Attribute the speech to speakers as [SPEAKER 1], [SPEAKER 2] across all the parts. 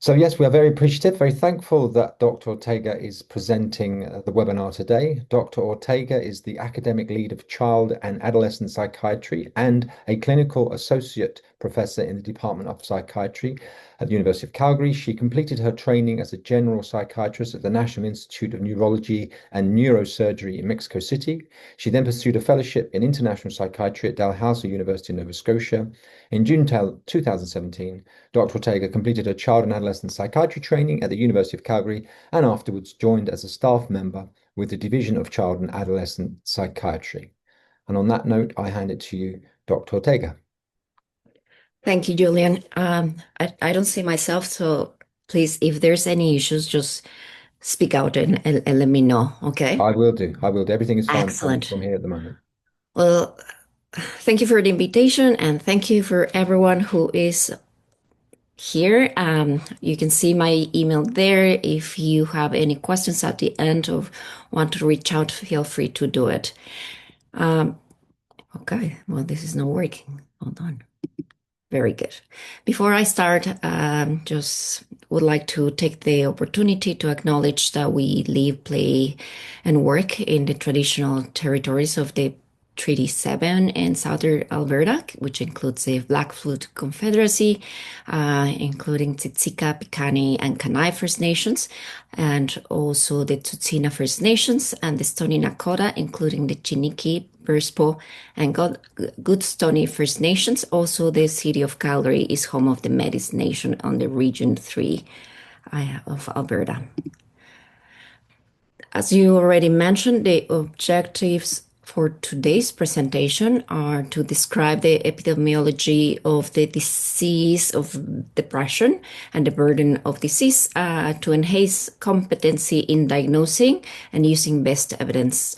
[SPEAKER 1] So yes, we are very appreciative, very thankful that Dr. Ortega is presenting the webinar today. Dr. Ortega is the academic lead of child and adolescent psychiatry and a clinical associate professor in the Department of Psychiatry at the University of Calgary. She completed her training as a general psychiatrist at the National Institute of Neurology and Neurosurgery in Mexico City. She then pursued a fellowship in international psychiatry at Dalhousie University in Nova Scotia. In June 2017, Dr. Ortega completed her child and adolescent psychiatry training at the University of Calgary and afterwards joined as a staff member with the Division of Child and Adolescent Psychiatry. And on that note, I hand it to you, Dr. Ortega.
[SPEAKER 2] Thank you, Julian. I don't see myself, so please, if there's any issues, just speak out and let me know, okay?
[SPEAKER 1] I will do. I will do. Everything is fine
[SPEAKER 2] Excellent.
[SPEAKER 1] from here at the moment.
[SPEAKER 2] Well, thank you for the invitation and thank you for everyone who is here. You can see my email there. If you have any questions at the end or want to reach out, feel free to do it. Okay, well, this is not working. Hold on. Very good. Before I start, just would like to take the opportunity to acknowledge that we live, play, and work in the traditional territories of the Treaty 7 in southern Alberta, which includes the Blackfoot Confederacy, including Tsitsica, Piikani, and Kainai First Nations, and also the Tsuut'ina First Nations and the Stoney Nakoda, including the Chiniki, Burspo, and Goodstoney First Nations. Also, the city of Calgary is home of the Métis Nation on the Region 3 of Alberta. As you already mentioned, the objectives for today's presentation are to describe the epidemiology of the disease of depression and the burden of disease, to enhance competency in diagnosing and using best evidence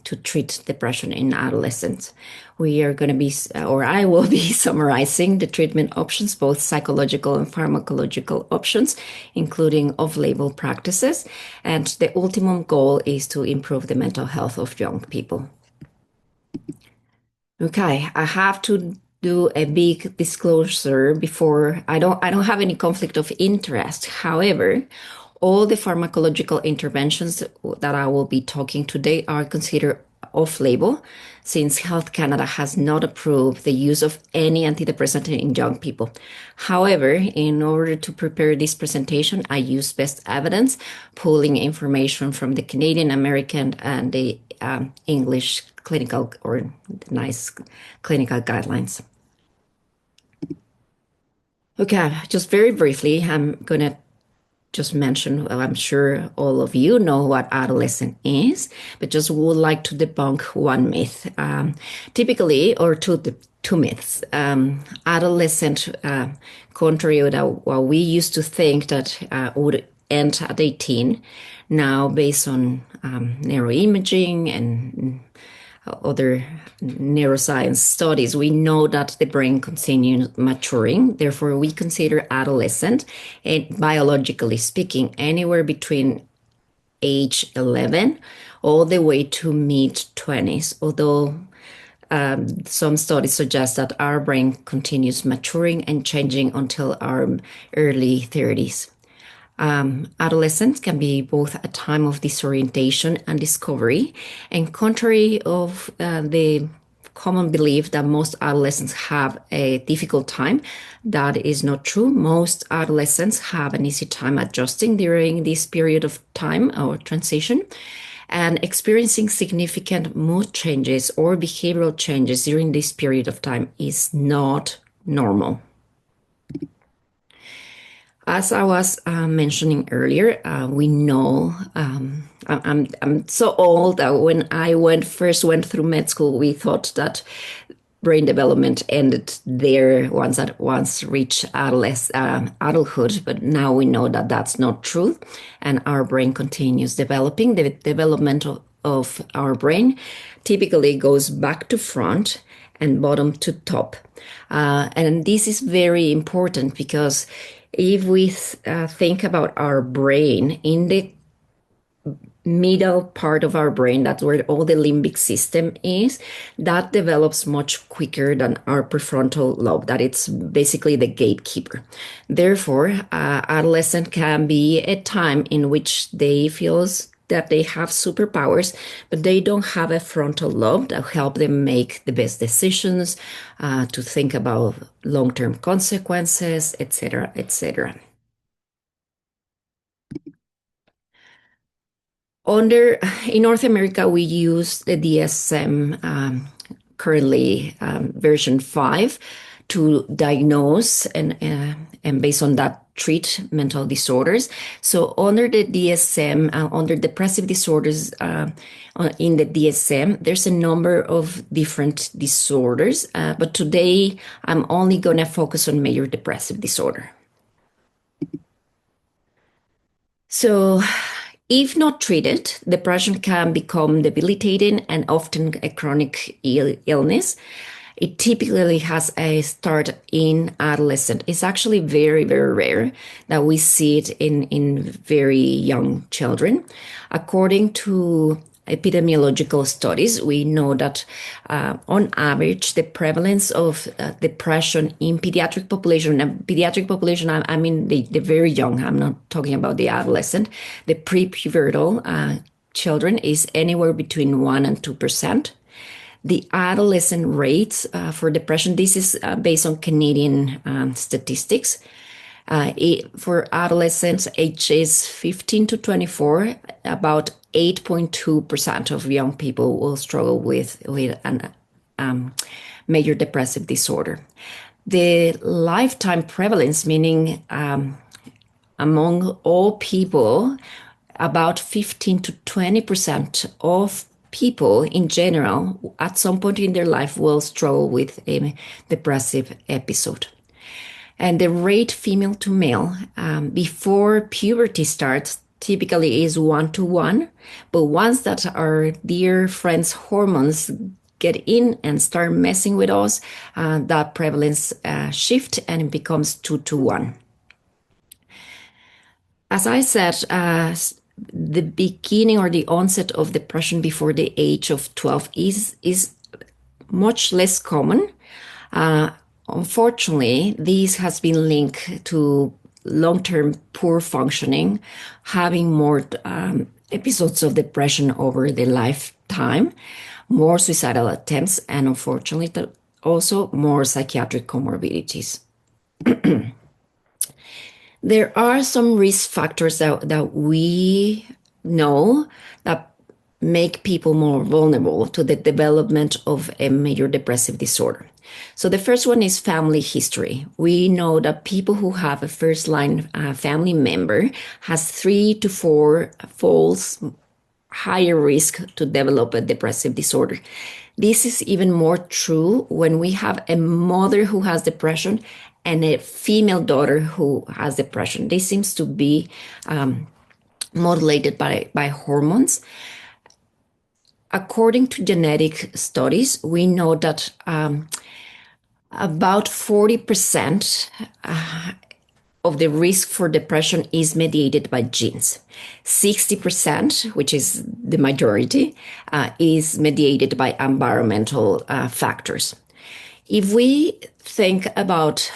[SPEAKER 2] to treat depression in adolescents. We are going to be, or I will be summarizing the treatment options, both psychological and pharmacological options, including off-label practices. And the ultimate goal is to improve the mental health of young people. Okay, I have to do a big disclosure before I don't have any conflict of interest. However, all the pharmacological interventions that I will be talking today are considered off-label since Health Canada has not approved the use of any antidepressant in young people. However, in order to prepare this presentation, I use best evidence, pulling information from the Canadian, American, and the English clinical or NICE clinical guidelines. Okay, just very briefly, I'm going to just mention, well, I'm sure all of you know what adolescent is, but just would like to debunk one myth. Typically, or two myths. Adolescent, contrary to what we used to think that would end at 18, now based on neuroimaging and other neuroscience studies, we know that the brain continues maturing. Therefore, we consider adolescent, and biologically speaking, anywhere between age 11 all the way to mid-20s, although some studies suggest that our brain continues maturing and changing until our early 30s. Adolescence can be both a time of disorientation and discovery, and contrary of the common belief that most adolescents have a difficult time, that is not true. Most adolescents have an easy time adjusting during this period of time or transition, and experiencing significant mood changes or behavioral changes during this period of time is not normal. As I was mentioning earlier, we know I'm so old that when I first went through med school, we thought that brain development ended there once reached adulthood, but now we know that that's not true, and our brain continues developing. The development of our brain typically goes back to front and bottom to top, and this is very important because if we think about our brain in the middle part of our brain, that's where all the limbic system is, that develops much quicker than our prefrontal lobe, that it's basically the gatekeeper. Therefore, adolescent can be a time in which they feel that they have superpowers, but they don't have a frontal lobe that help them make the best decisions, to think about long-term consequences, etc., etc. Under in North America, we use the DSM, currently version 5, to diagnose and based on that treat mental disorders. So under the DSM, under depressive disorders, in the DSM, there's a number of different disorders, but today I'm only going to focus on major depressive disorder. So, if not treated, depression can become debilitating and often a chronic illness. It typically has a start in adolescent. It's actually very, very rare that we see it in very young children. According to epidemiological studies, we know that on average, the prevalence of depression in pediatric population, and pediatric population, I mean the very young, I'm not talking about the adolescent, the pre-pubertal children is anywhere between 1 and 2%. The adolescent rates for depression, this is based on Canadian statistics. For adolescents ages 15 to 24, about 8.2% of young people will struggle with an major depressive disorder. The lifetime prevalence, meaning among all people, about 15 to 20% of people in general at some point in their life will struggle with a depressive episode. And the rate female to male before puberty starts typically is 1 to 1. But once that our dear friends' hormones get in and start messing with us, that prevalence shift and it becomes 2 to 1. As I said, the beginning or the onset of depression before the age of 12 is much less common. Unfortunately, this has been linked to long-term poor functioning, having more episodes of depression over the lifetime, more suicidal attempts, and unfortunately, also more psychiatric comorbidities. There are some risk factors that we know that make people more vulnerable to the development of a major depressive disorder. So the first one is family history. We know that people who have a first-line family member has 3 to 4 folds higher risk to develop a depressive disorder. This is even more true when we have a mother who has depression and a female daughter who has depression. This seems to be modulated by hormones. According to genetic studies, we know that about 40% of the risk for depression is mediated by genes. 60%, which is the majority, is mediated by environmental factors. If we think about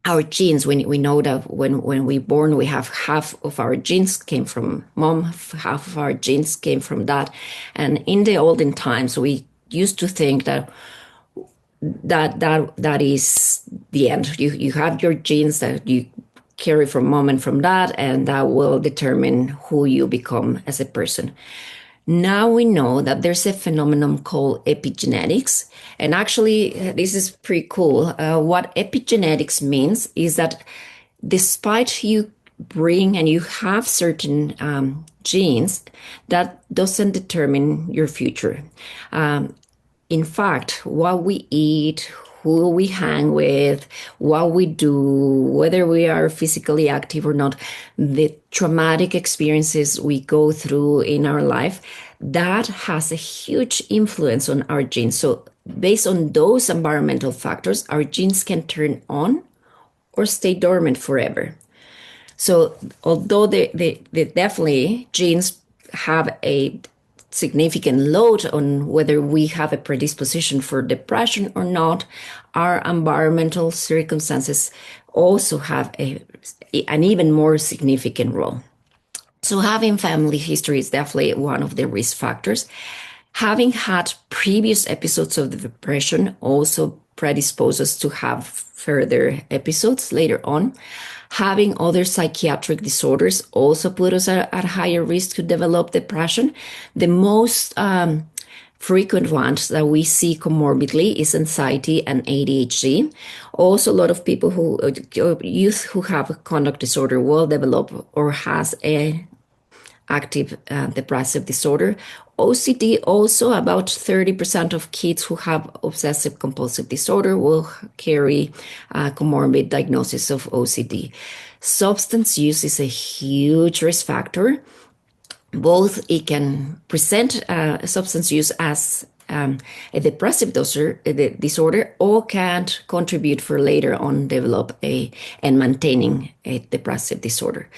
[SPEAKER 2] our genes, we know that when we're born, we have half of our genes came from mom, half of our genes came from dad. And in the olden times, we used to think that is the end. You have your genes that you carry from mom and from dad, and that will determine who you become as a person. Now we know that there's a phenomenon called epigenetics. And actually, this is pretty cool. What epigenetics means is that despite you bring and you have certain genes, that doesn't determine your future. In fact, what we eat, who we hang with, what we do, whether we are physically active or not, the traumatic experiences we go through in our life, that has a huge influence on our genes. So based on those environmental factors, our genes can turn on or stay dormant forever. So although they definitely genes have a significant load on whether we have a predisposition for depression or not, our environmental circumstances also have an even more significant role. So having family history is definitely one of the risk factors. Having had previous episodes of the depression also predisposes to have further episodes later on. Having other psychiatric disorders also put us at higher risk to develop depression. The most frequent ones that we see comorbidly is anxiety and ADHD. Also, a lot of people who youth who have a conduct disorder will develop or has a active depressive disorder. OCD also, about 30% of kids who have obsessive compulsive disorder will carry a comorbid diagnosis of OCD. Substance use is a huge risk factor. Both it can present substance use as a depressive disorder or can contribute for later on develop and maintaining a depressive disorder.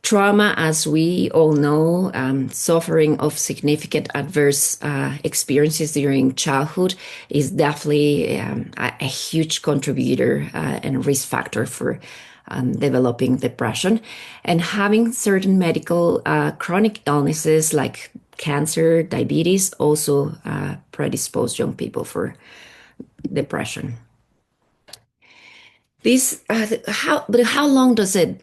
[SPEAKER 2] Trauma, as we all know, suffering of significant adverse experiences during childhood is definitely a huge contributor and risk factor for developing depression. And having certain medical chronic illnesses like cancer, diabetes also predispose young people for depression. How long does a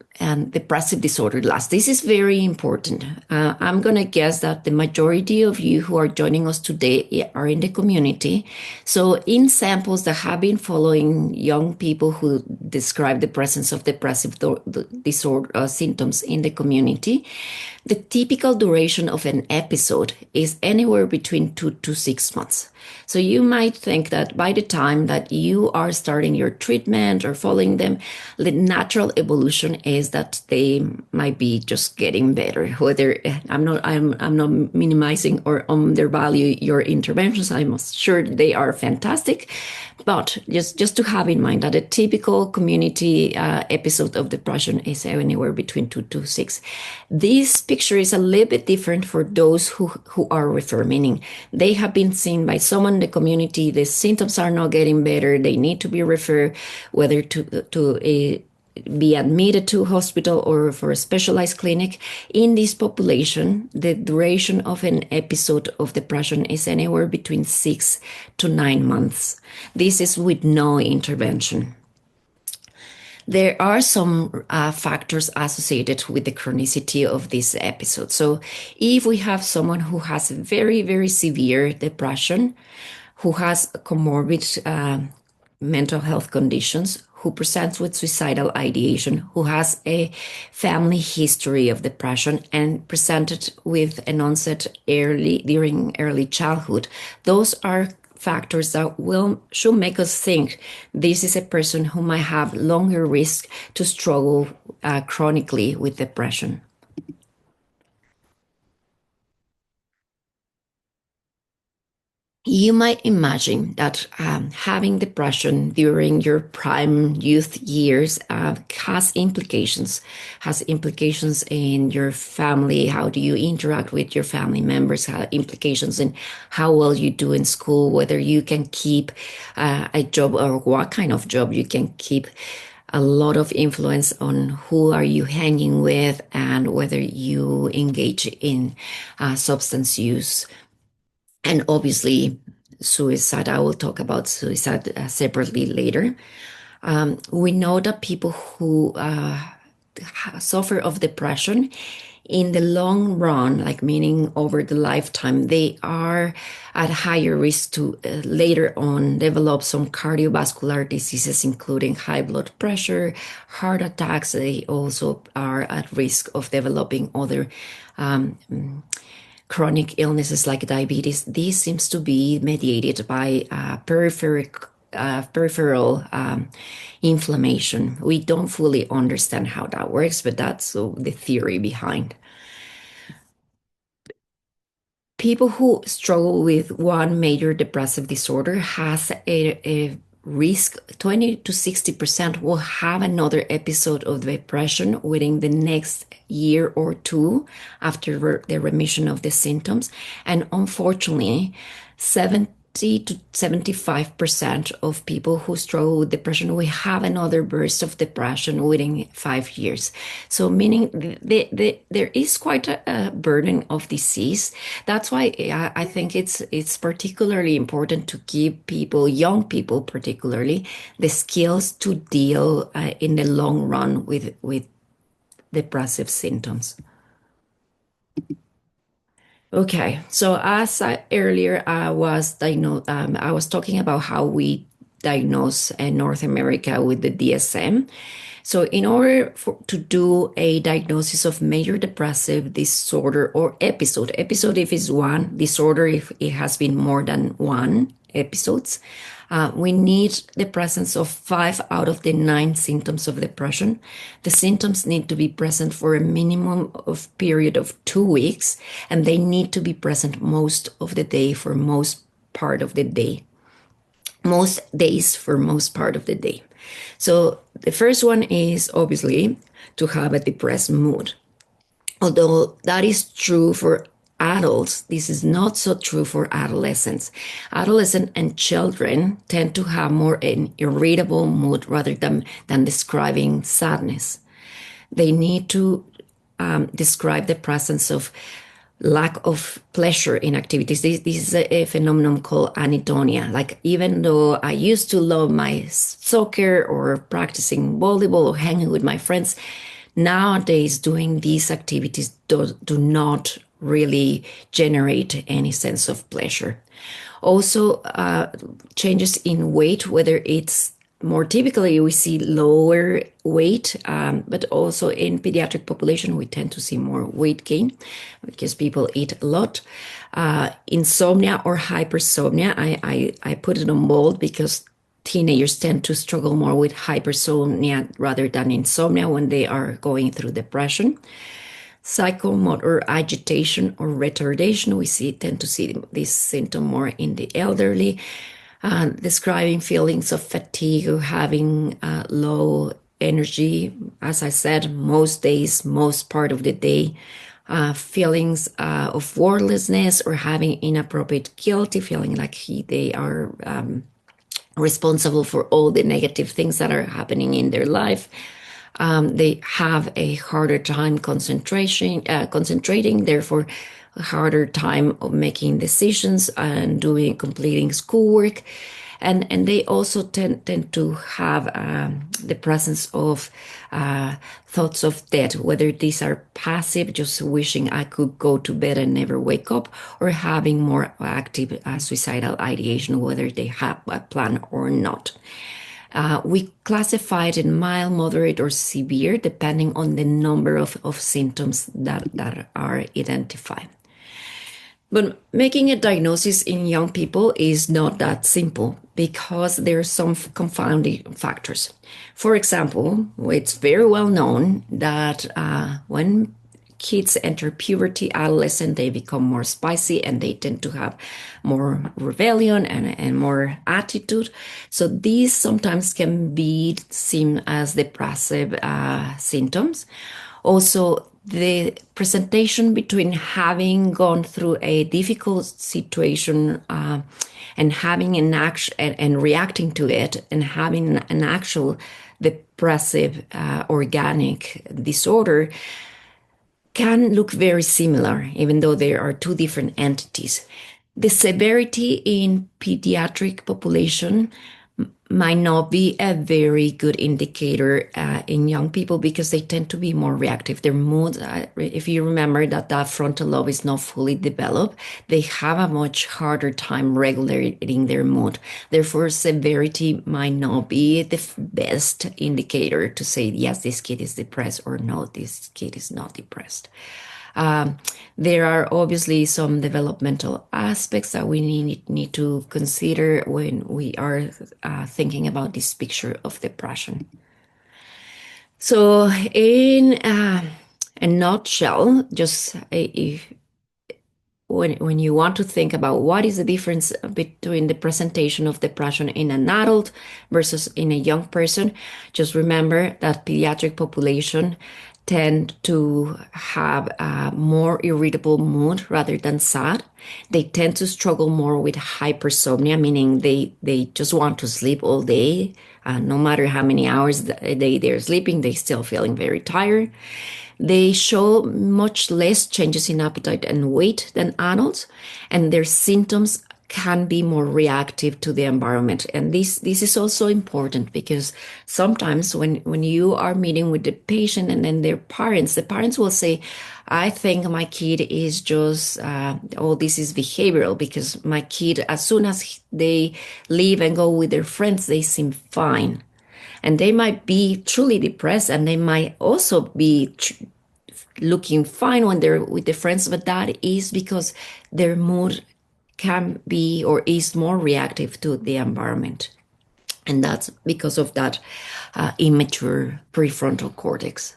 [SPEAKER 2] depressive disorder last? This is very important. I'm gonna guess that the majority of you who are joining us today are in the community. So in samples that have been following young people who describe the presence of depressive disorder symptoms in the community, the typical duration of an episode is anywhere between 2 to 6 months. So you might think that by the time that you are starting your treatment or following them, the natural evolution is that they might be just getting better. Whether I'm not minimizing or undervalue your interventions. I'm sure they are fantastic, but just to have in mind that a typical community episode of depression is anywhere between 2 to 6. This picture is a little bit different for those who are referred, meaning they have been seen by someone in the community, the symptoms are not getting better, they need to be referred, whether to be admitted to hospital or for a specialized clinic. In this population, the duration of an episode of depression is anywhere between 6 to 9 months. This is with no intervention. There are some factors associated with the chronicity of this episode. So if we have someone who has very, very severe depression, who has comorbid mental health conditions, who presents with suicidal ideation, who has a family history of depression and presented with an onset during early childhood, those are factors that should make us think this is a person who might have longer risk to struggle chronically with depression. You might imagine that having depression during your prime youth years has implications in your family. How do you interact with your family members? Implications in how well you do in school, whether you can keep a job or what kind of job you can keep. A lot of influence on who are you hanging with and whether you engage in substance use. And obviously, suicide. I will talk about suicide separately later. We know that people who suffer of depression in the long run, like meaning over the lifetime, they are at higher risk to later on develop some cardiovascular diseases, including high blood pressure, heart attacks. They also are at risk of developing other chronic illnesses like diabetes. This seems to be mediated by peripheral inflammation. We don't fully understand how that works, but that's the theory behind. People who struggle with one major depressive disorder has a risk 20 to 60% will have another episode of depression within the next year or two after the remission of the symptoms. And unfortunately, 70 to 75% of people who struggle with depression will have another burst of depression within 5 years. So, meaning there is quite a burden of disease. That's why I think it's particularly important to give people, young people particularly, the skills to deal in the long run with depressive symptoms. Okay, so as earlier I was I was talking about how we diagnose in North America with the DSM. So, in order to do a diagnosis of major depressive disorder or episode if it's one, disorder if it has been more than one episodes, we need the presence of 5 out of the 9 symptoms of depression. The symptoms need to be present for a minimum of period of 2 weeks, and they need to be present most of the day for most part of the day. Most days for most part of the day. So the first one is obviously to have a depressed mood. Although that is true for adults, this is not so true for adolescents. Adolescents and children tend to have more an irritable mood rather than describing sadness. They need to describe the presence of lack of pleasure in activities. This is a phenomenon called anhedonia. Like, even though I used to love my soccer or practicing volleyball or hanging with my friends, nowadays doing these activities do not really generate any sense of pleasure. Also, changes in weight, whether it's more typically we see lower weight, but also in pediatric population we tend to see more weight gain because people eat a lot. Insomnia or hypersomnia, I put it on bold because teenagers tend to struggle more with hypersomnia rather than insomnia when they are going through depression. Psychomotor agitation or retardation, tend to see this symptom more in the elderly, describing feelings of fatigue or having low energy. As I said, most days, most part of the day, feelings of worthlessness or having inappropriate guilty, feeling like they are responsible for all the negative things that are happening in their life. They have a harder time concentrating, therefore a harder time of making decisions and completing schoolwork. And they also tend to have the presence of thoughts of death, whether these are passive, just wishing I could go to bed and never wake up, or having more active suicidal ideation, whether they have a plan or not. We classify it in mild, moderate, or severe, depending on the number of symptoms that are identified. But making a diagnosis in young people is not that simple because there are some confounding factors. For example, it's very well known that when kids enter puberty, adolescent, they become more spicy and they tend to have more rebellion and more attitude. So these sometimes can be seen as depressive symptoms. Also, the presentation between having gone through a difficult situation and having an action and reacting to it and having an actual depressive organic disorder can look very similar, even though there are two different entities. The severity in pediatric population might not be a very good indicator in young people because they tend to be more reactive. Their mood, if you remember that frontal lobe is not fully developed, they have a much harder time regulating their mood. Therefore, severity might not be the best indicator to say, yes, this kid is depressed, or no, this kid is not depressed. There are obviously some developmental aspects that we need to consider when we are thinking about this picture of depression. So, in a nutshell, just when you want to think about what is the difference between the presentation of depression in an adult versus in a young person, just remember that pediatric population tend to have a more irritable mood rather than sad. They tend to struggle more with hypersomnia, meaning they just want to sleep all day. No matter how many hours they're sleeping, they still feeling very tired. They show much less changes in appetite and weight than adults, and their symptoms can be more reactive to the environment. And this is also important because sometimes when you are meeting with the patient and then their parents, the parents will say, I think my kid is just, oh, this is behavioral because my kid, as soon as they leave and go with their friends, they seem fine. And they might be truly depressed and they might also be looking fine when they're with their friends, but that is because their mood can be or is more reactive to the environment. And that's because of that immature prefrontal cortex.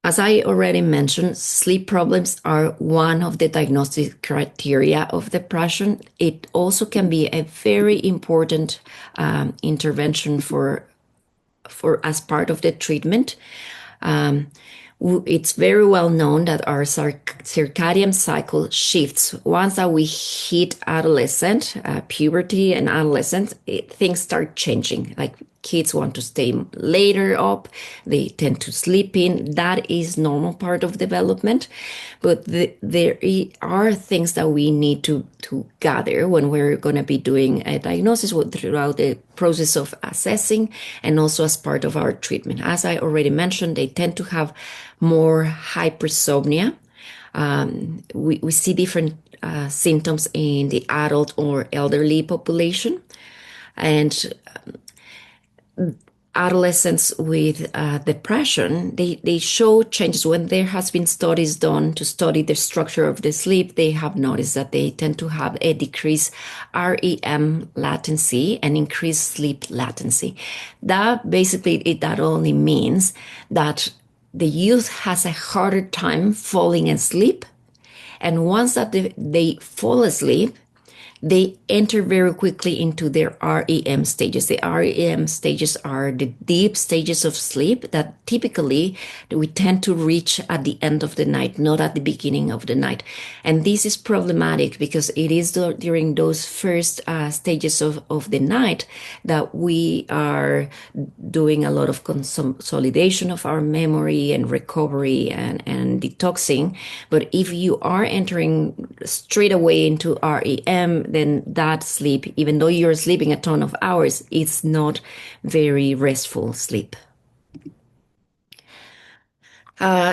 [SPEAKER 2] As I already mentioned, sleep problems are one of the diagnostic criteria of depression. It also can be a very important intervention for as part of the treatment. Um, it's very well known that our circadian cycle shifts once that we hit adolescent, puberty and adolescence. Things start changing. Like kids want to stay later up, they tend to sleep in. That is normal part of development, but there are things that we need to gather when we're going to be doing a diagnosis throughout the process of assessing and also as part of our treatment. As I already mentioned, they tend to have more hypersomnia. We see different symptoms in the adult or elderly population. And adolescents with depression, they show changes. When there has been studies done to study the structure of the sleep, they have noticed that they tend to have a decreased REM latency and increased sleep latency. That basically, that only means that the youth has a harder time falling asleep. And once that they fall asleep, they enter very quickly into their REM stages. The REM stages are the deep stages of sleep that typically we tend to reach at the end of the night, not at the beginning of the night. And this is problematic because it is during those first stages of the night that we are doing a lot of consolidation of our memory and recovery and detoxing. But if you are entering straight away into REM, then that sleep, even though you're sleeping a ton of hours, it's not very restful sleep.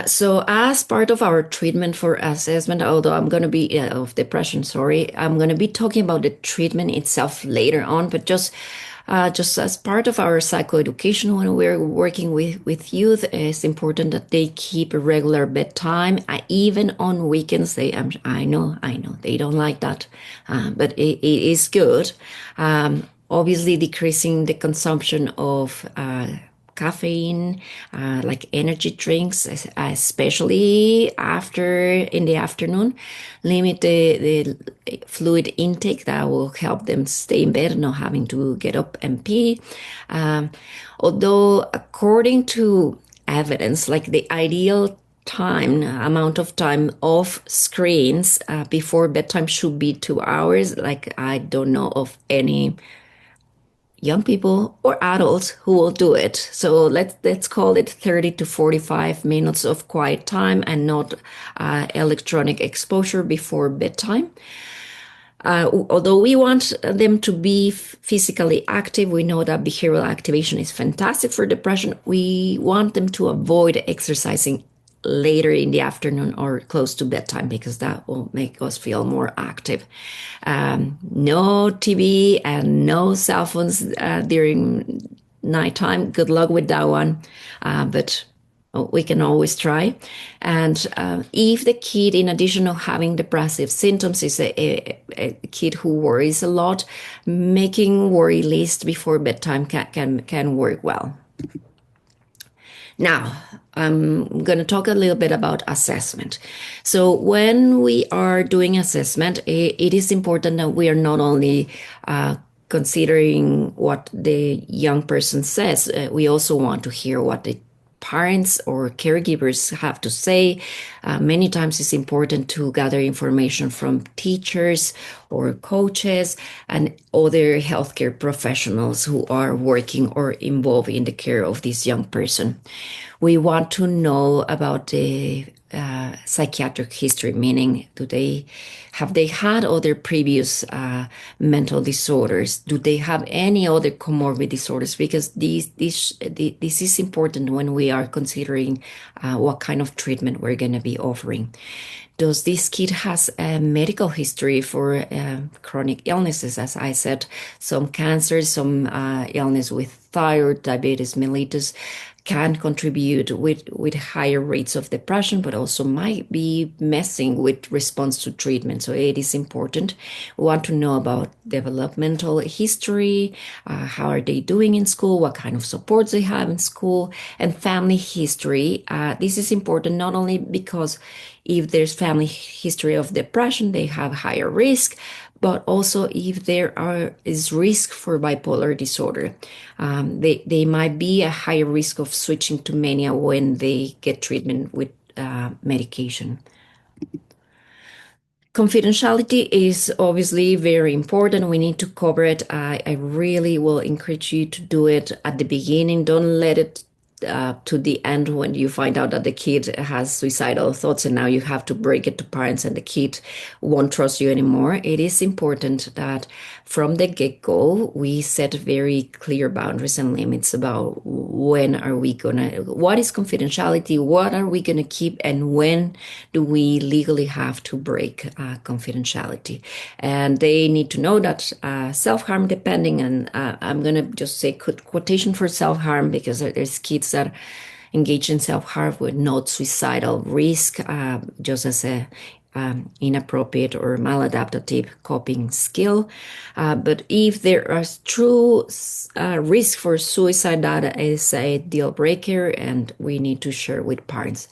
[SPEAKER 2] So as part of our treatment for assessment, although I'm going to be of depression, sorry, I'm going to be talking about the treatment itself later on, but just as part of our psychoeducation when we're working with youth, it's important that they keep a regular bedtime, even on weekends. I know they don't like that, but it is good. Obviously, decreasing the consumption of caffeine, like energy drinks, especially after in the afternoon. Limit the fluid intake that will help them stay in bed, not having to get up and pee. Um, Although, according to evidence, like the ideal time, amount of time off screens before bedtime should be 2 hours. Like, I don't know of any young people or adults who will do it. So let's call it 30 to 45 minutes of quiet time and not electronic exposure before bedtime. Although we want them to be physically active, we know that behavioral activation is fantastic for depression. We want them to avoid exercising later in the afternoon or close to bedtime because that will make us feel more active. No TV and no cell phones during nighttime. Good luck with that one. But we can always try. And if the kid, in addition to having depressive symptoms, is a kid who worries a lot, making worry list before bedtime can work well. Now, I'm going to talk a little bit about assessment. So, when we are doing assessment, it is important that we are not only considering what the young person says, we also want to hear what the parents or caregivers have to say. Many times it's important to gather information from teachers or coaches and other healthcare professionals who are working or involved in the care of this young person. We want to know about the psychiatric history, meaning have they had other previous mental disorders? Do they have any other comorbid disorders? Because this is important when we are considering what kind of treatment we're going to be offering. Does this kid has a medical history for chronic illnesses? As I said, some cancers, some illness with thyroid, diabetes mellitus can contribute with higher rates of depression, but also might be messing with response to treatment. So it is important. We want to know about developmental history, how are they doing in school, what kind of supports they have in school, and family history. This is important not only because if there's family history of depression, they have higher risk, but also if is risk for bipolar disorder. They might be a higher risk of switching to mania when they get treatment with medication. Confidentiality is obviously very important. We need to cover it. I really will encourage you to do it at the beginning. Don't let it to the end when you find out that the kid has suicidal thoughts and now you have to break it to parents and the kid won't trust you anymore. It is important that from the get-go, we set very clear boundaries and limits about what is confidentiality, what are we gonna keep, and when do we legally have to break confidentiality. And they need to know that self-harm, depending, and I'm gonna just say quotation for self-harm because there's kids that engage in self-harm with no suicidal risk, just as a inappropriate or maladaptive coping skill. But if there are true risk for suicide, that is a deal breaker, and we need to share with parents.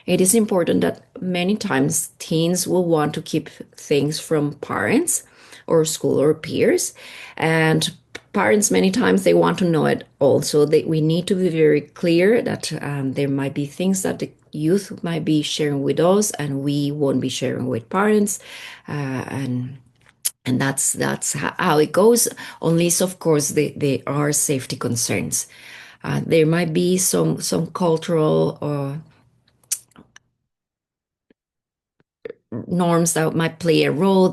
[SPEAKER 2] It is important that many times teens will want to keep things from parents or school or peers, and parents many times they want to know it also. We need to be very clear that there might be things that the youth might be sharing with us and we won't be sharing with parents, and that's how it goes, unless of course there are safety concerns. There might be some cultural or norms that might play a role.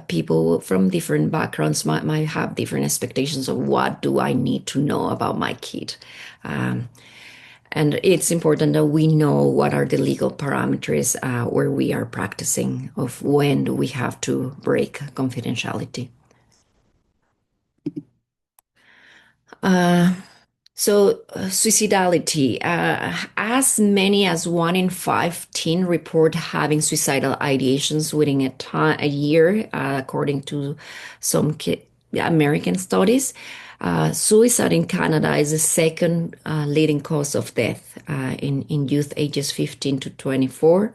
[SPEAKER 2] People from different backgrounds might have different expectations of what do I need to know about my kid. Um, and it's important that we know what are the legal parameters where we are practicing of when do we have to break confidentiality. Uh, suicidality. As many as 1 in 5 teen report having suicidal ideations within a year, according to some American studies. Suicide in Canada is the second leading cause of death in youth ages 15 to 24,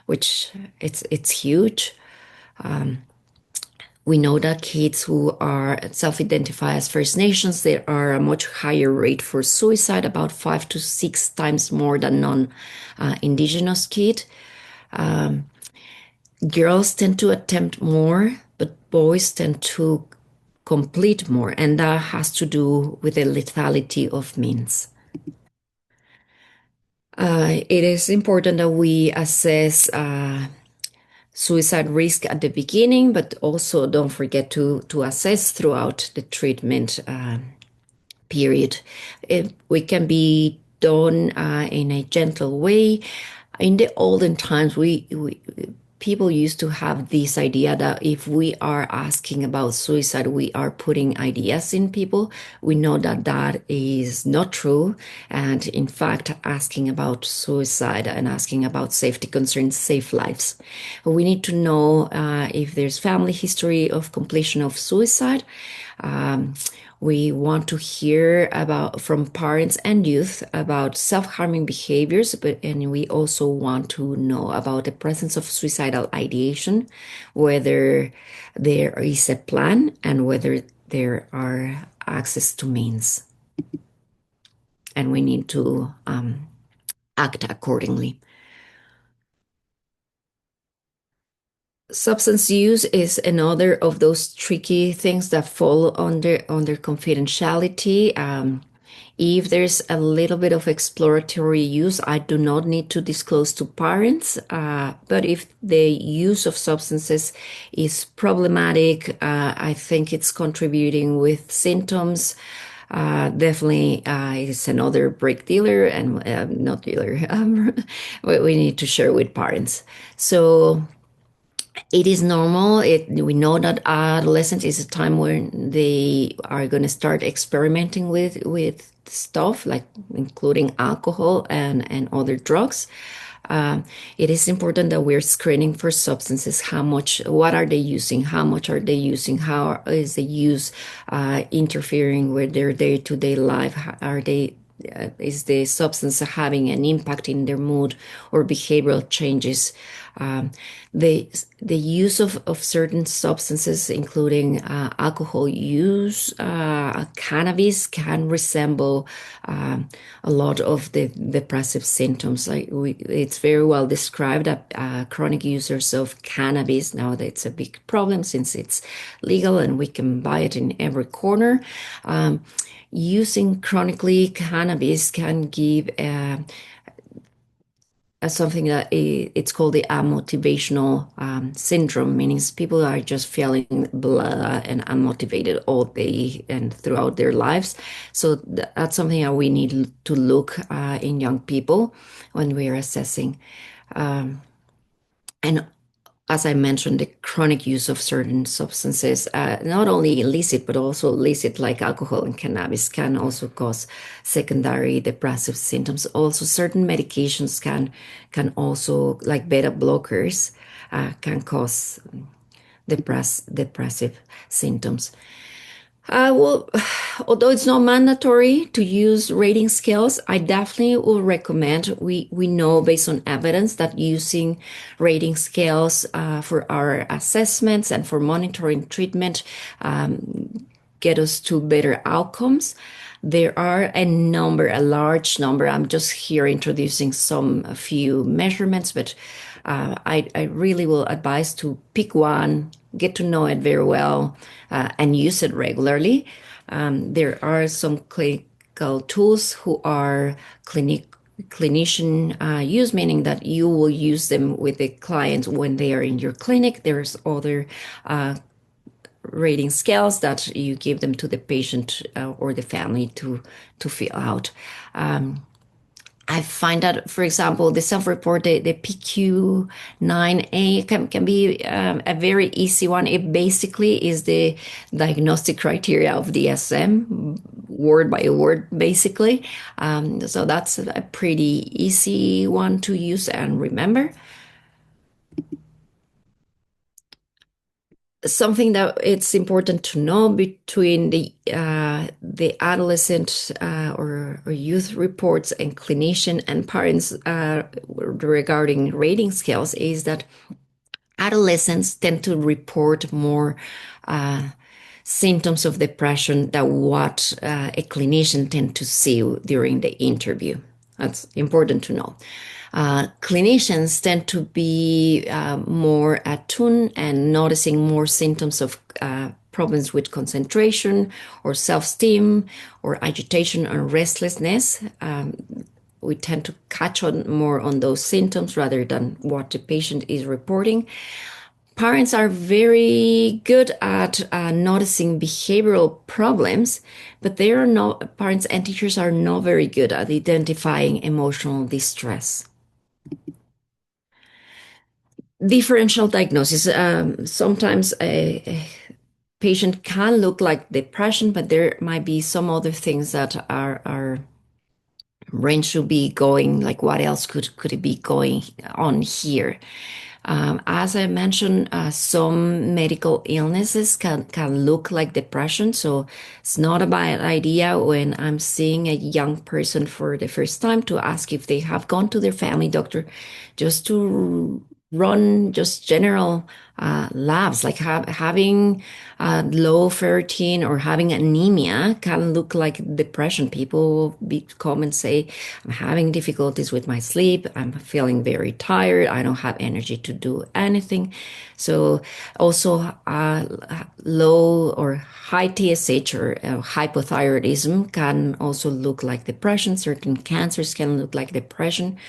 [SPEAKER 2] which it's huge. We know that kids who are self-identify as First Nations, there are a much higher rate for suicide, about 5 to 6 times more than non-Indigenous kids. Girls tend to attempt more, but boys tend to complete more, and that has to do with the lethality of means. It is important that we assess suicide risk at the beginning, but also don't forget to assess throughout the treatment period. We can be done in a gentle way. In the olden times, people used to have this idea that if we are asking about suicide, we are putting ideas in people. We know that that is not true. And in fact, asking about suicide and asking about safety concerns save lives. We need to know if there's family history of completion of suicide. We want to hear about from parents and youth about self-harming behaviors, but and we also want to know about the presence of suicidal ideation, whether there is a plan and whether there are access to means, and we need to act accordingly. Substance use is another of those tricky things that fall under confidentiality. If there's a little bit of exploratory use, I do not need to disclose to parents. But if the use of substances is problematic, I think it's contributing with symptoms. Definitely, it's another break dealer and not dealer. We need to share with parents. So it is normal. We know that adolescence is a time when they are going to start experimenting with stuff like including alcohol and other drugs. It is important that we're screening for substances. How much, what are they using? How much are they using? How is the use interfering with their day-to-day life? Are they is the substance having an impact in their mood or behavioral changes? Um, the use of certain substances, including alcohol use, cannabis, can resemble a lot of the depressive symptoms. It's very well described that chronic users of cannabis, now that it's a big problem since it's legal and we can buy it in every corner. Using chronically cannabis can give something that it's called the amotivational syndrome, meaning people are just feeling blah and unmotivated all day and throughout their lives. So that's something that we need to look in young people when we are assessing. And as I mentioned, the chronic use of certain substances, not only illicit, but also illicit, like alcohol and cannabis, can also cause secondary depressive symptoms. Also, certain medications can also, like beta blockers, can cause depressive symptoms. Well, although it's not mandatory to use rating scales, I definitely will recommend. We know based on evidence that using rating scales for our assessments and for monitoring treatment get us to better outcomes. There are a large number. I'm just here introducing a few measurements, but I really will advise to pick one, get to know it very well, and use it regularly. There are some clinical tools who are clinician use, meaning that you will use them with the client when they are in your clinic. There's other rating scales that you give them to the patient or the family to fill out. I find that, for example, the self-report, the PQ9A can be a very easy one. It basically is the diagnostic criteria of DSM, word by word, basically. So that's a pretty easy one to use and remember. Something that it's important to know between the adolescent or youth reports and clinician and parents regarding rating scales is that adolescents tend to report more symptoms of depression than what a clinician tend to see during the interview. That's important to know. Clinicians tend to be more attuned and noticing more symptoms of problems with concentration or self-esteem or agitation and restlessness. We tend to catch on more on those symptoms rather than what the patient is reporting. Parents are very good at noticing behavioral problems, but they are not, parents and teachers are not very good at identifying emotional distress. Differential diagnosis. Sometimes a patient can look like depression, but there might be some other things that are brain should be going, like what else could it be going on here? As I mentioned, some medical illnesses can look like depression. So it's not a bad idea when I'm seeing a young person for the first time to ask if they have gone to their family doctor just to run just general labs, like having low ferritin or having anemia can look like depression. People will come and say, I'm having difficulties with my sleep. I'm feeling very tired. I don't have energy to do anything. So also low or high TSH or hypothyroidism can also look like depression. Certain cancers can look like depression.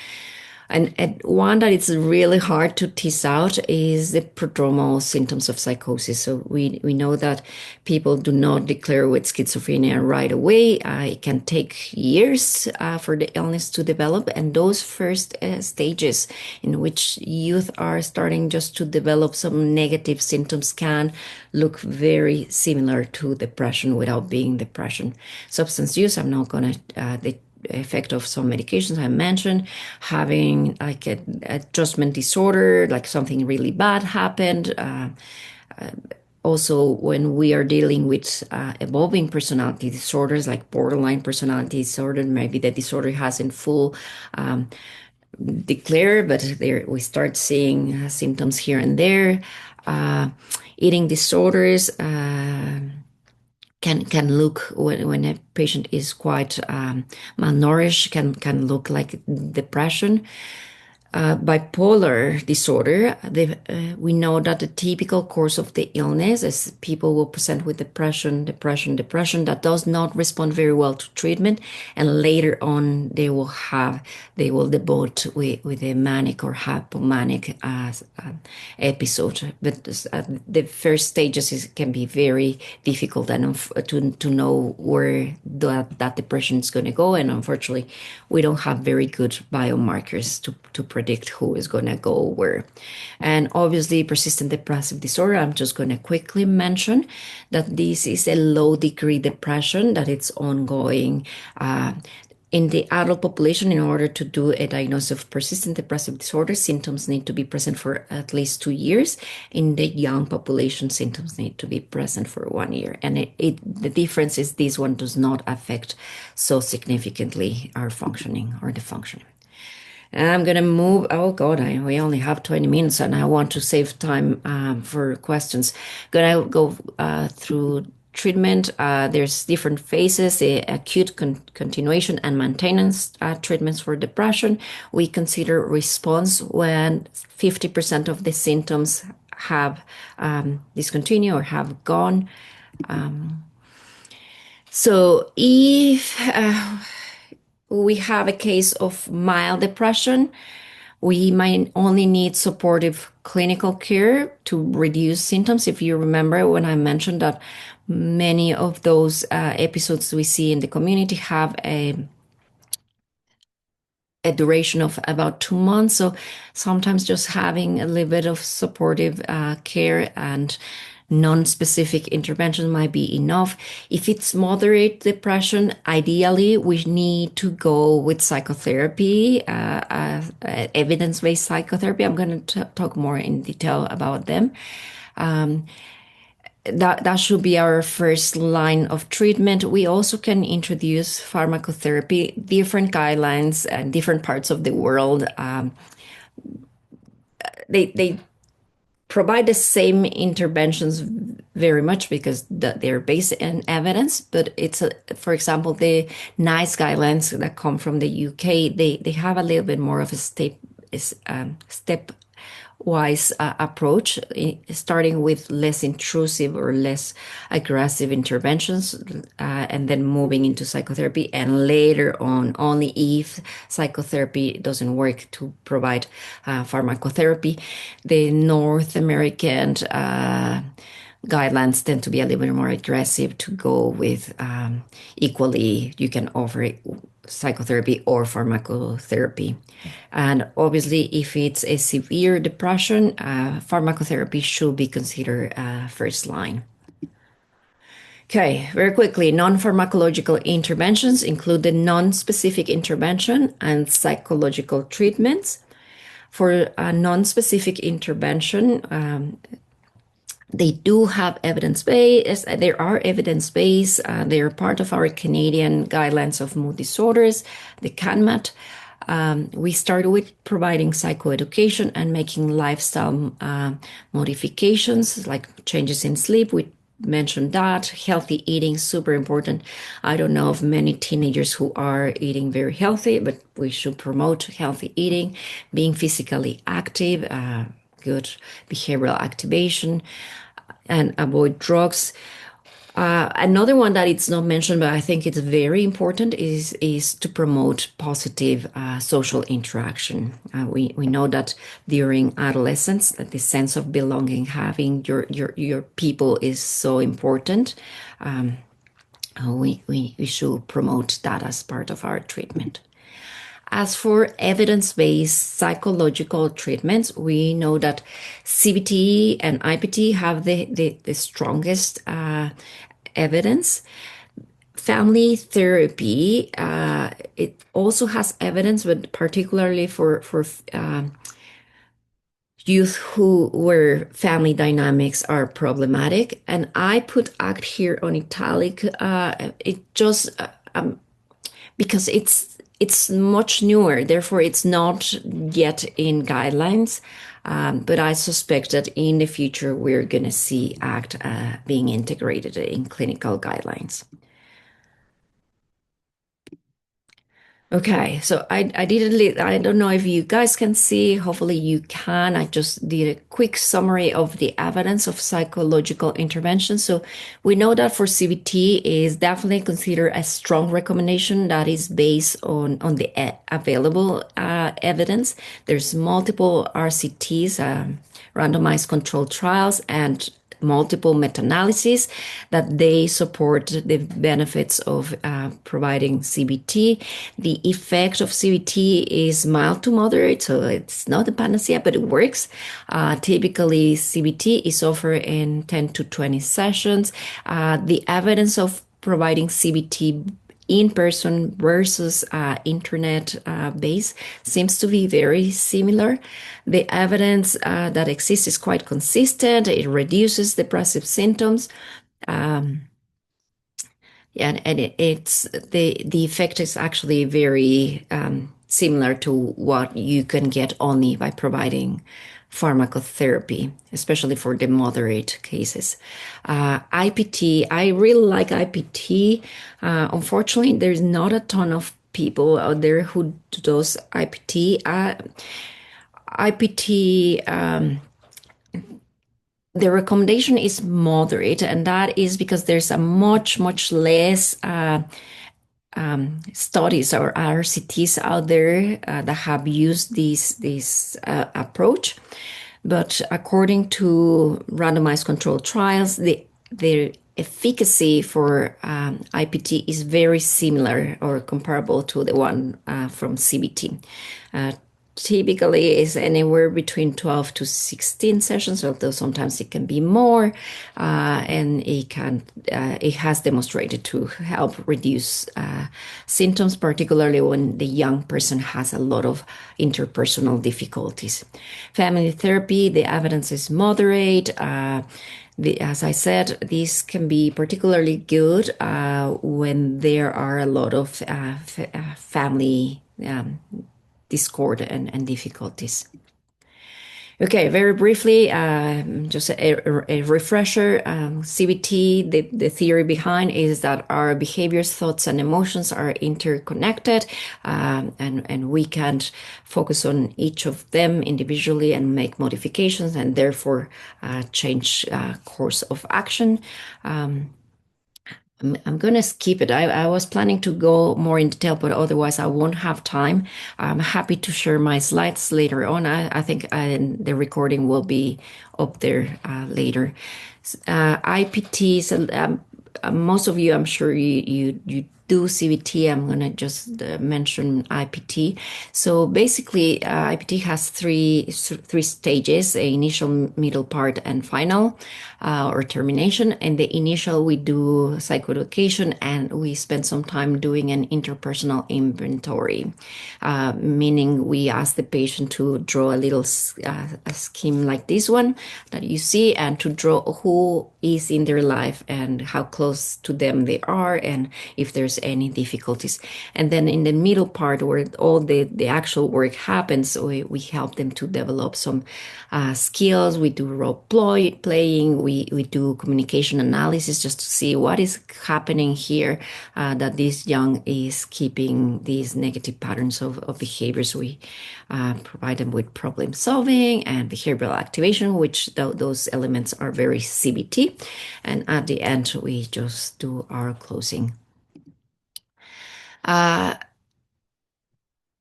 [SPEAKER 2] And one that it's really hard to tease out is the prodromal symptoms of psychosis. So we know that people do not declare with schizophrenia right away. It can take years for the illness to develop. And those first stages in which youth are starting just to develop some negative symptoms can look very similar to depression without being depression. Substance use, I'm not going to effect of some medications I mentioned, having like an adjustment disorder, like something really bad happened. Also, when we are dealing with evolving personality disorders like borderline personality disorder, maybe the disorder hasn't full declared, but there we start seeing symptoms here and there. Eating disorders. Can look when a patient is quite malnourished can look like depression. Bipolar disorder, we know that the typical course of the illness is people will present with depression that does not respond very well to treatment, and later on they will devote with a manic or hypomanic episode. But the first stages can be very difficult and to know where that depression is going to go, and unfortunately, we don't have very good biomarkers to predict who is going to go where. And obviously, persistent depressive disorder, I'm just going to quickly mention that this is a low degree depression, that it's ongoing. In the adult population, in order to do a diagnosis of persistent depressive disorder, symptoms need to be present for at least 2 years. In the young population, symptoms need to be present for 1 year. And the difference is this one does not affect so significantly our functioning or the function. And I'm going to move. Oh God, we only have 20 minutes and I want to save time for questions. Going to go through treatment. There's different phases, the acute continuation and maintenance treatments for depression. We consider response when 50% of the symptoms have discontinued or have gone. So if we have a case of mild depression, we might only need supportive clinical care to reduce symptoms. If you remember when I mentioned that many of those episodes we see in the community have a duration of about 2 months. So sometimes just having a little bit of supportive care and non-specific intervention might be enough. If it's moderate depression, ideally we need to go with psychotherapy, evidence-based psychotherapy. I'm going to talk more in detail about them. That should be our first line of treatment. We also can introduce pharmacotherapy, different guidelines and different parts of the world. They provide the same interventions very much because they're based in evidence, but for example, the NICE guidelines that come from the UK, they have a little bit more of a step wise approach, starting with less intrusive or less aggressive interventions, and then moving into psychotherapy, and later on, only if psychotherapy doesn't work, to provide pharmacotherapy. The North American guidelines tend to be a little bit more aggressive, to go with equally, you can offer psychotherapy or pharmacotherapy. And obviously, if it's a severe depression, pharmacotherapy should be considered first line. Okay, very quickly, non-pharmacological interventions include the non-specific intervention and psychological treatments. For a non-specific intervention, they do have evidence base. There are evidence base. They are part of our Canadian guidelines of mood disorders, the CANMAT. We started with providing psychoeducation and making lifestyle modifications like changes in sleep. We mentioned that healthy eating super important. I don't know of many teenagers who are eating very healthy, but we should promote healthy eating, being physically active, good behavioral activation, and avoid drugs. Another one that it's not mentioned, but I think it's very important, is to promote positive social interaction. We know that during adolescence, that the sense of belonging, having your people is so important. We should promote that as part of our treatment. As for evidence-based psychological treatments, we know that CBT and IPT have the strongest evidence. Family therapy, it also has evidence, but particularly for youth where family dynamics are problematic. And I put ACT here on italic. It just because it's much newer, therefore it's not yet in guidelines. But I suspect that in the future we're going to see ACT being integrated in clinical guidelines. Okay, so I did I don't know if you guys can see, hopefully you can. I just did a quick summary of the evidence of psychological intervention. So we know that for CBT is definitely considered a strong recommendation that is based on the available evidence. There's multiple RCTs, randomized controlled trials, and multiple meta-analyses that they support the benefits of providing CBT. The effect of CBT is mild to moderate, so it's not a panacea, but it works. Typically, CBT is offered in 10 to 20 sessions. The evidence of providing CBT in person versus internet base seems to be very similar. The evidence that exists is quite consistent. It reduces depressive symptoms. And it's the effect is actually very similar to what you can get only by providing pharmacotherapy, especially for the moderate cases. IPT, I really like IPT. Unfortunately, there's not a ton of people out there who does IPT. IPT, the recommendation is moderate, and that is because there's a much less studies or RCTs out there that have used this approach. But according to randomized controlled trials, the efficacy for IPT is very similar or comparable to the one from CBT. Typically is anywhere between 12 to 16 sessions, although sometimes it can be more, and it has demonstrated to help reduce symptoms, particularly when the young person has a lot of interpersonal difficulties. Family therapy, the evidence is moderate. As I said, this can be particularly good when there are a lot of family discord and difficulties. Okay, very briefly, just a refresher. CBT, the theory behind is that our behaviors, thoughts, and emotions are interconnected, and we can't focus on each of them individually and make modifications and therefore change course of action. I'm going to skip it. I was planning to go more in detail, but otherwise I won't have time. I'm happy to share my slides later on. I think the recording will be up there later. IPTs, most of you, I'm sure you do CBT, I'm going to just mention IPT. So basically, IPT has three stages: a initial, middle part, and final, or termination. And the initial, we do psychoeducation, and we spend some time doing an interpersonal inventory, meaning we ask the patient to draw a scheme like this one that you see, and to draw who is in their life and how close to them they are, and if there's any difficulties. And then in the middle part, where all the actual work happens, we help them to develop some skills. We do playing, we do communication analysis, just to see what is happening here, that this young is keeping these negative patterns of behaviors. We provide them with problem solving and behavioral activation, which those elements are very CBT. And at the end, we just do our closing.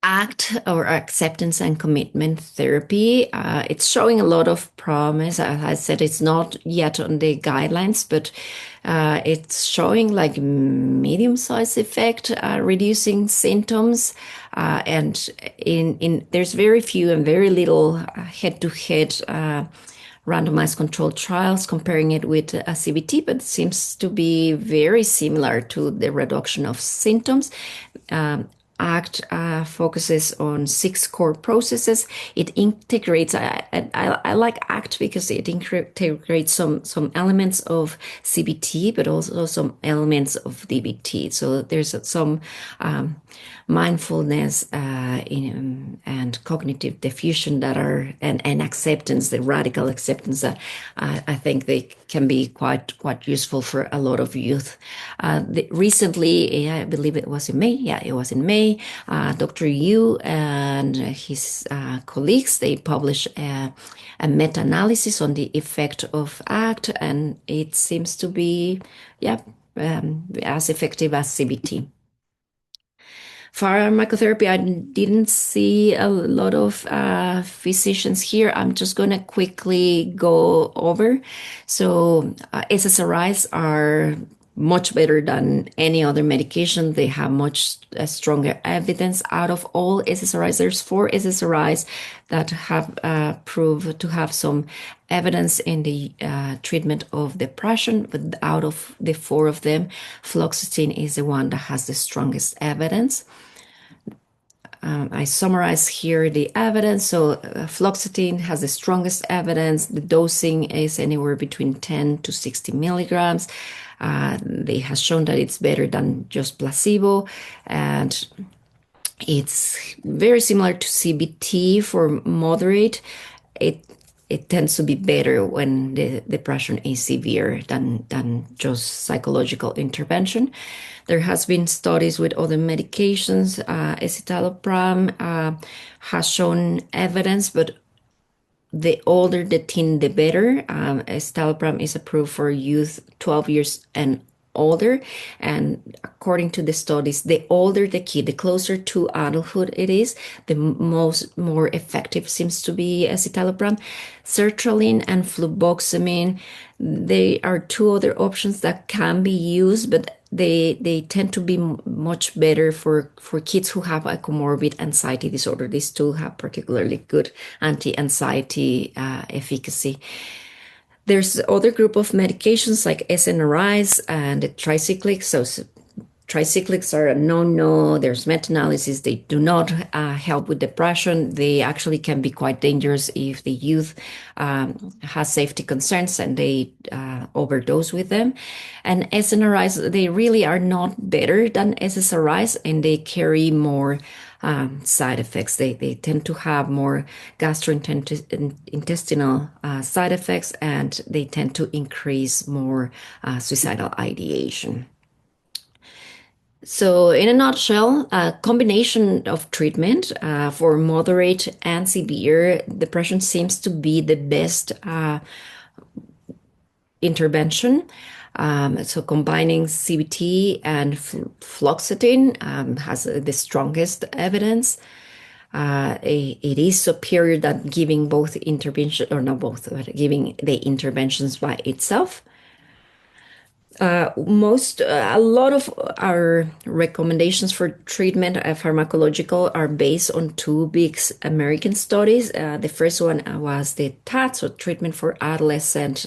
[SPEAKER 2] ACT, or acceptance and commitment therapy, it's showing a lot of promise. As I said, it's not yet on the guidelines, but it's showing like medium-sized effect, reducing symptoms, and in there's very few and very little head-to-head randomized controlled trials comparing it with a CBT, but it seems to be very similar to the reduction of symptoms. ACT focuses on 6 core processes. It integrates, I like ACT because it integrates some elements of CBT, but also some elements of DBT. So there's some mindfulness and cognitive diffusion that are, and acceptance, the radical acceptance that I think they can be quite useful for a lot of youth. Recently, I believe it was in May. Yeah, it was in May. Dr. Yu and his colleagues, they published a meta-analysis on the effect of ACT, and it seems to be, as effective as CBT. Pharmacotherapy, I didn't see a lot of physicians here. I'm just going to quickly go over. So SSRIs are much better than any other medication. They have much stronger evidence. Out of all SSRIs, there's 4 SSRIs that have proved to have some evidence in the treatment of depression, but out of the 4 of them, fluoxetine is the one that has the strongest evidence. I summarize here the evidence. So fluoxetine has the strongest evidence. The dosing is anywhere between 10 to 60 milligrams. They have shown that it's better than just placebo, and it's very similar to CBT for moderate. It tends to be better when the depression is severe than just psychological intervention. There has been studies with other medications. Escitalopram has shown evidence, but the older the teen, the better. Escitalopram is approved for youth 12 years and older. And according to the studies, the older the kid, the closer to adulthood it is, the more effective seems to be escitalopram. Sertraline and fluvoxamine, they are 2 other options that can be used, but they tend to be much better for kids who have a comorbid anxiety disorder. These 2 have particularly good anti-anxiety efficacy. There's other group of medications like SNRIs and tricyclics. So tricyclics are a no-no. There's meta-analysis. They do not help with depression. They actually can be quite dangerous if the youth has safety concerns and they overdose with them. And SNRIs, they really are not better than SSRIs, and they carry more side effects. They tend to have more gastrointestinal side effects, and they tend to increase more suicidal ideation. So, in a nutshell, a combination of treatment for moderate and severe depression seems to be the best intervention. So, combining CBT and fluoxetine has the strongest evidence. It is superior than giving both intervention, or not both, but giving the interventions by itself. A lot of our recommendations for treatment pharmacological are based on two big American studies. The first one was the TAT, so treatment for adolescent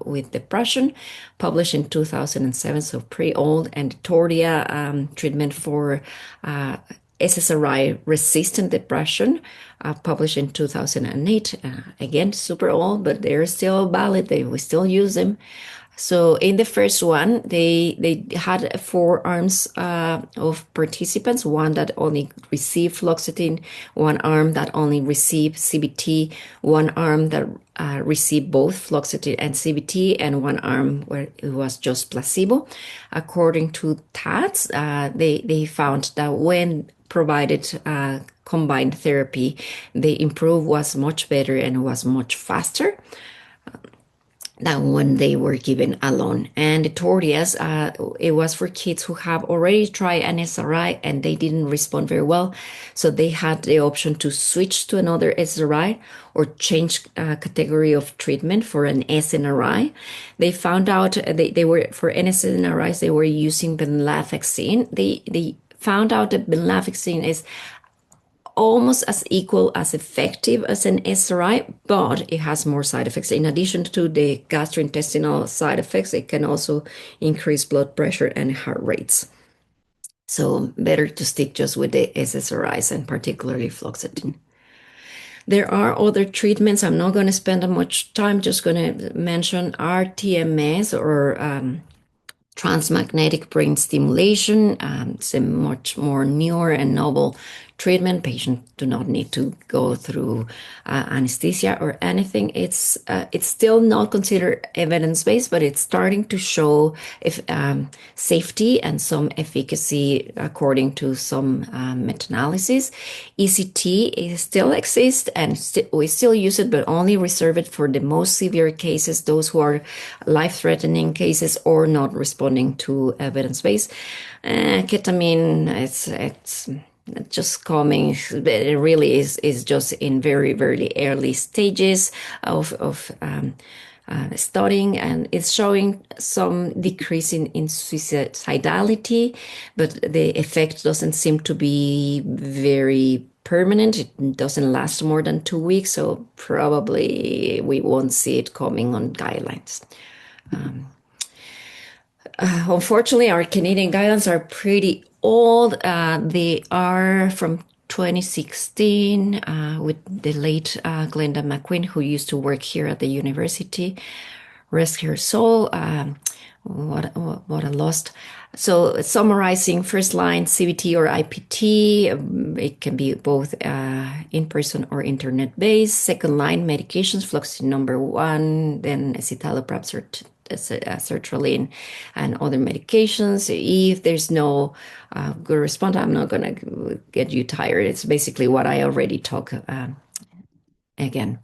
[SPEAKER 2] with depression, published in 2007, so pretty old, and Tordia treatment for SSRI resistant depression, published in 2008. Again, super old, but they're still valid. We still use them. So in the first one, they had four arms of participants, one that only received fluoxetine, one arm that only received CBT, one arm that received both fluoxetine and CBT, and one arm where it was just placebo. According to TATS, they found that when provided combined therapy, the improve was much better and was much faster than when they were given alone. And the Tordias, it was for kids who have already tried an SRI and they didn't respond very well. So they had the option to switch to another SRI or change category of treatment for an SNRI. They found out they were for NSNRIs, they were using venlafaxine. They found out that venlafaxine is almost as equal as effective as an SRI, but it has more side effects. In addition to the gastrointestinal side effects, it can also increase blood pressure and heart rates. So better to stick just with the SSRIs and particularly fluoxetine. There are other treatments. I'm not going to spend much time, just going to mention RTMS or transmagnetic brain stimulation. It's a much more newer and novel treatment. Patients do not need to go through anesthesia or anything. It's still not considered evidence-based, but it's starting to show if safety and some efficacy according to some meta-analysis. ECT still exists and we still use it, but only reserve it for the most severe cases, those who are life-threatening cases or not responding to evidence-based. Ketamine, it's just coming. It really is just in very, very early stages of studying, and it's showing some decrease in suicidality, but the effect doesn't seem to be very permanent. It doesn't last more than 2 weeks, so probably we won't see it coming on guidelines. Unfortunately, our Canadian guidelines are pretty old. They are from 2016 with the late Glenda McQueen, who used to work here at the university. Rest her soul. What a loss. So summarizing, first line CBT or IPT, it can be both in-person or internet-based. Second line medications, fluoxetine number one, then escitalopram, sertraline, and other medications. If there's no good response, I'm not going to get you tired. It's basically what I already talked again.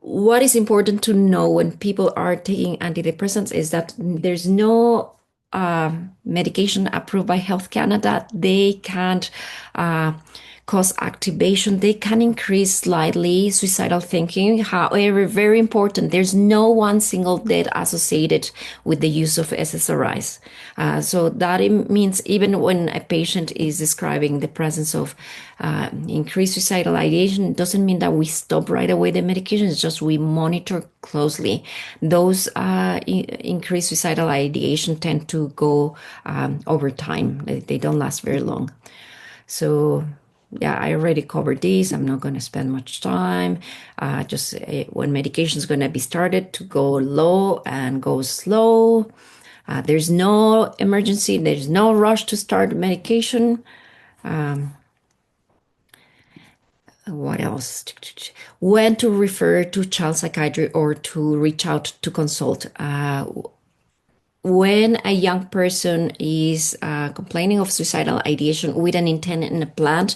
[SPEAKER 2] What is important to know when people are taking antidepressants is that there's no medication approved by Health Canada. They can't cause activation. They can increase slightly suicidal thinking. However, very important, there's no one single death associated with the use of SSRIs. So that means even when a patient is describing the presence of increased suicidal ideation, it doesn't mean that we stop right away the medication. It's just we monitor closely. Those increased suicidal ideation tend to go over time. They don't last very long. So yeah, I already covered these. I'm not going to spend much time. Just when medication is going to be started, to go low and go slow. There's no emergency. There's no rush to start medication. What else? When to refer to child psychiatry or to reach out to consult. When a young person is complaining of suicidal ideation with an intent and a plan,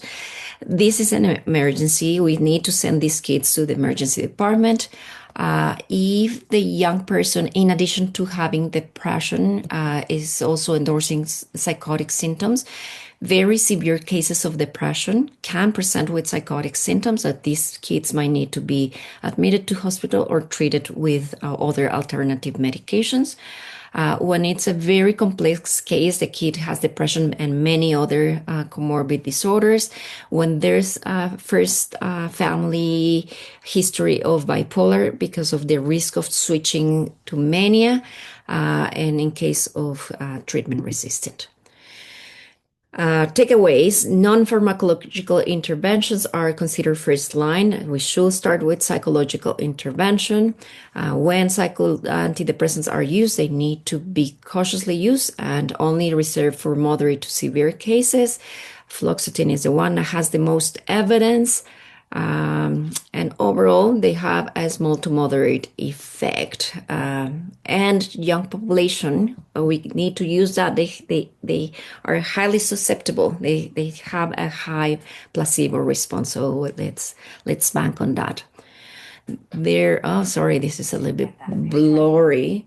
[SPEAKER 2] this is an emergency. We need to send these kids to the emergency department. If the young person, in addition to having depression, is also endorsing psychotic symptoms, Very severe cases of depression can present with psychotic symptoms that these kids might need to be admitted to hospital or treated with other alternative medications. When it's a very complex case, the kid has depression and many other comorbid disorders. When there's a first family history of bipolar because of the risk of switching to mania, and in case of treatment resistant. Takeaways, non-pharmacological interventions are considered first line. We should start with psychological intervention. When antidepressants are used, they need to be cautiously used and only reserved for moderate to severe cases. Fluoxetine is the one that has the most evidence. And overall, they have a small to moderate effect. And young population, we need to use that. They are highly susceptible. They have a high placebo response. So let's bank on that. Oh, sorry, this is a little bit blurry.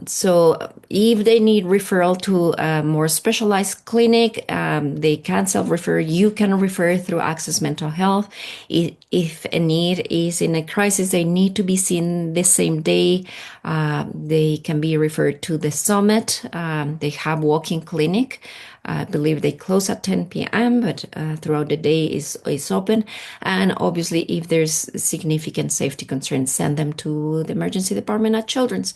[SPEAKER 2] So if they need referral to a more specialized clinic, they can self-refer. You can refer through Access Mental Health. If a need is in a crisis, they need to be seen the same day. They can be referred to the Summit. They have walk-in clinic. I believe they close at 10 p.m., but throughout the day is open. And obviously, if there's significant safety concerns, send them to the emergency department at Children's.